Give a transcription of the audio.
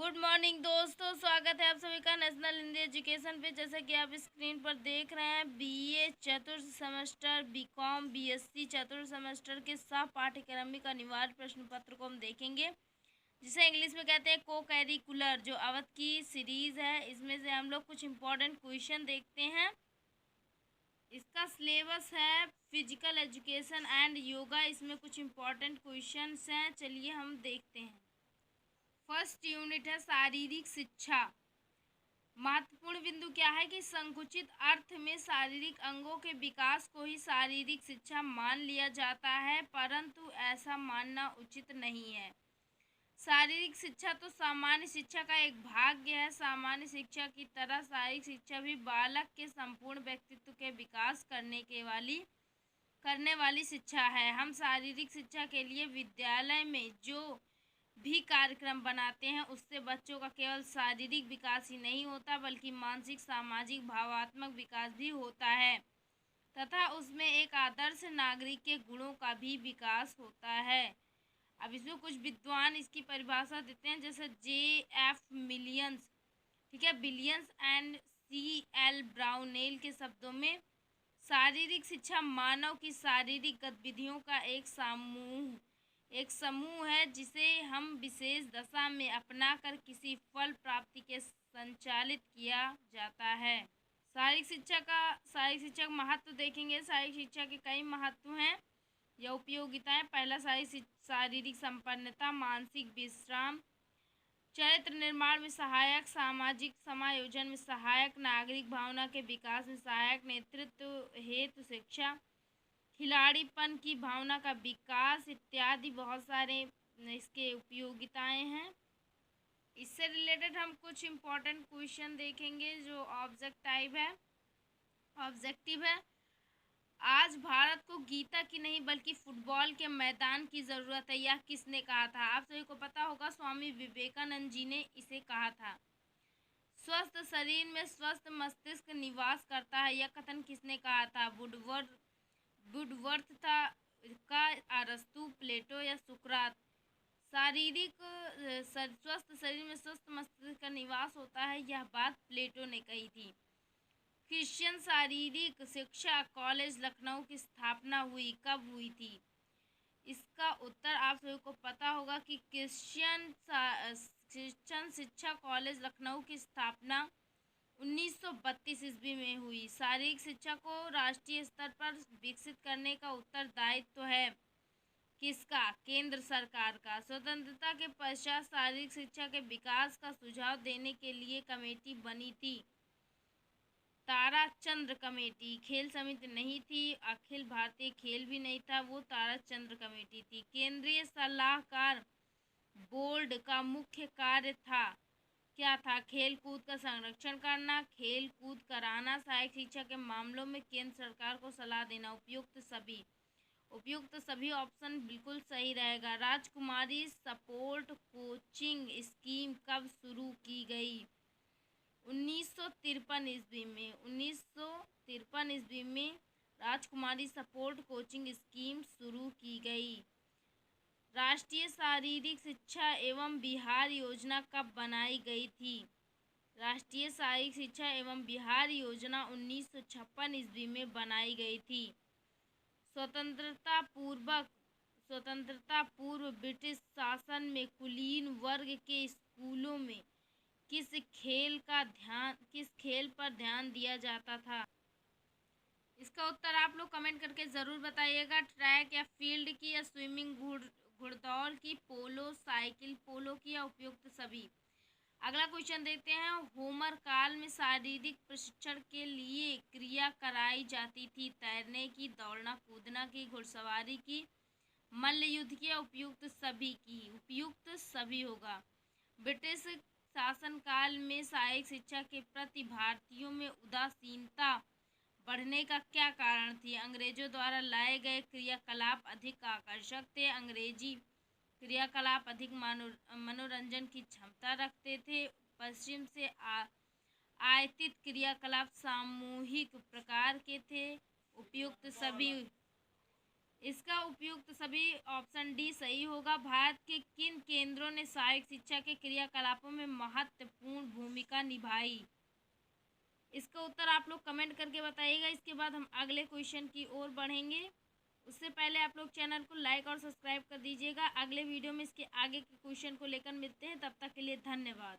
Good morning दोस्तों, स्वागत है आप सभी का नेशनल हिंदी एजुकेशन पे। जैसा कि आप स्क्रीन पर देख रहे हैं, बीए चतुर्थ सेमेस्टर, बीकॉम, बीएससी चतुर्थ सेमेस्टर के सह पाठ्यक्रमिक अनिवार्य प्रश्न पत्र को हम देखेंगे, जिसे इंग्लिश में कहते हैं को कैरिकुलर, जो अवध की सीरीज़ है। इसमें से हम लोग कुछ इम्पोर्टेंट क्वेश्चन देखते हैं। इसका सिलेबस है फिजिकल एजुकेशन एंड योगा। इसमें कुछ इम्पोर्टेंट क्वेश्चन हैं, चलिए हम देखते हैं। फर्स्ट यूनिट है शारीरिक शिक्षा। महत्वपूर्ण बिंदु क्या है कि संकुचित अर्थ में शारीरिक अंगों के विकास को ही शारीरिक शिक्षा मान लिया जाता है, परंतु ऐसा मानना उचित नहीं है। शारीरिक शिक्षा तो सामान्य शिक्षा का एक भाग है। सामान्य शिक्षा की तरह शारीरिक शिक्षा भी बालक के संपूर्ण व्यक्तित्व के विकास करने वाली शिक्षा है। हम शारीरिक शिक्षा के लिए विद्यालय में जो भी कार्यक्रम बनाते हैं, उससे बच्चों का केवल शारीरिक विकास ही नहीं होता, बल्कि मानसिक, सामाजिक, भावात्मक विकास भी होता है तथा उसमें एक आदर्श नागरिक के गुणों का भी विकास होता है। अब इसमें कुछ विद्वान इसकी परिभाषा देते हैं, जैसे J.F. मिलियंस, ठीक है, बिलियंस एंड C.L. ब्राउनेल के शब्दों में शारीरिक शिक्षा मानव की शारीरिक गतिविधियों का एक समूह है, जिसे हम विशेष दशा में अपनाकर किसी फल प्राप्ति के संचालित किया जाता है। शारीरिक शिक्षा का महत्व देखेंगे। शारीरिक शिक्षा के कई महत्व हैं या उपयोगिताएं। पहला, शारीरिक संपन्नता, मानसिक विश्राम, चरित्र निर्माण में सहायक, सामाजिक समायोजन में सहायक, नागरिक भावना के विकास में सहायक, नेतृत्व हेतु शिक्षा, खिलाड़ीपन की भावना का विकास इत्यादि बहुत सारे इसके उपयोगिताएं हैं। इससे रिलेटेड हम कुछ इम्पोर्टेंट क्वेश्चन देखेंगे जो ऑब्जेक्टिव है। आज भारत को गीता की नहीं बल्कि फुटबॉल के मैदान की ज़रूरत है, यह किसने कहा था? आप सभी को पता होगा, स्वामी विवेकानंद जी ने इसे कहा था। स्वस्थ शरीर में स्वस्थ मस्तिष्क निवास करता है, यह कथन किसने कहा था? वुडवर्थ था का, अरस्तु, प्लेटो या सुकरात? स्वस्थ शरीर में स्वस्थ मस्तिष्क का निवास होता है, यह बात प्लेटो ने कही थी। क्रिश्चियन शारीरिक शिक्षा कॉलेज लखनऊ की स्थापना कब हुई थी? इसका उत्तर आप सभी को पता होगा कि क्रिश्चियन शिक्षा कॉलेज लखनऊ की स्थापना 1932 ईस्वी में हुई। शारीरिक शिक्षा को राष्ट्रीय स्तर पर विकसित करने का उत्तरदायित्व है किसका? केंद्र सरकार का। स्वतंत्रता के पश्चात शारीरिक शिक्षा के विकास का सुझाव देने के लिए कमेटी बनी थी, ताराचंद्र कमेटी। खेल समिति नहीं थी, अखिल भारतीय खेल भी नहीं था, वो ताराचंद्र कमेटी थी। केंद्रीय सलाहकार बोर्ड का मुख्य कार्य क्या था? खेल कूद का संरक्षण करना, खेल कूद कराना, सहायक शिक्षा के मामलों में केंद्र सरकार को सलाह देना। उपयुक्त सभी ऑप्शन बिल्कुल सही रहेगा। राजकुमारी सपोर्ट कोचिंग स्कीम कब शुरू की गई? 1953 ईस्वी में। 1953 ईस्वी में राजकुमारी सपोर्ट कोचिंग स्कीम शुरू की गई। राष्ट्रीय शारीरिक शिक्षा एवं बिहार योजना कब बनाई गई थी? राष्ट्रीय शारीरिक शिक्षा एवं बिहार योजना 1956 ईस्वी में बनाई गई थी। स्वतंत्रता पूर्व ब्रिटिश शासन में कुलीन वर्ग के स्कूलों में किस खेल पर ध्यान दिया जाता था? इसका उत्तर आप लोग कमेंट करके ज़रूर बताइएगा। ट्रैक या फील्ड की, या स्विमिंग, घुड़दौड़ की, पोलो, साइकिल पोलो की, या उपयुक्त सभी? अगला क्वेश्चन देखते हैं। होमर काल में शारीरिक प्रशिक्षण के लिए क्रिया कराई जाती थी? तैरने की, दौड़ना कूदना की, घुड़सवारी की, मल्ल युद्ध की, या उपयुक्त सभी की? उपयुक्त सभी होगा। ब्रिटिश शासनकाल में शारीरिक शिक्षा के प्रति भारतीयों में उदासीनता बढ़ने का क्या कारण थी? अंग्रेजों द्वारा लाए गए क्रियाकलाप अधिक आकर्षक थे, अंग्रेजी क्रियाकलाप अधिक मनोरंजन की क्षमता रखते थे, पश्चिम से आयातित क्रियाकलाप सामूहिक प्रकार के थे, उपयुक्त सभी। इसका उपयुक्त सभी ऑप्शन डी सही होगा। भारत के किन केंद्रों ने सहायक शिक्षा के क्रियाकलापों में महत्वपूर्ण भूमिका निभाई? इसका उत्तर आप लोग कमेंट करके बताइएगा। इसके बाद हम अगले क्वेश्चन की ओर बढ़ेंगे। उससे पहले आप लोग चैनल को लाइक और सब्सक्राइब कर दीजिएगा। अगले वीडियो में इसके आगे के क्वेश्चन को लेकर मिलते हैं। तब तक के लिए धन्यवाद।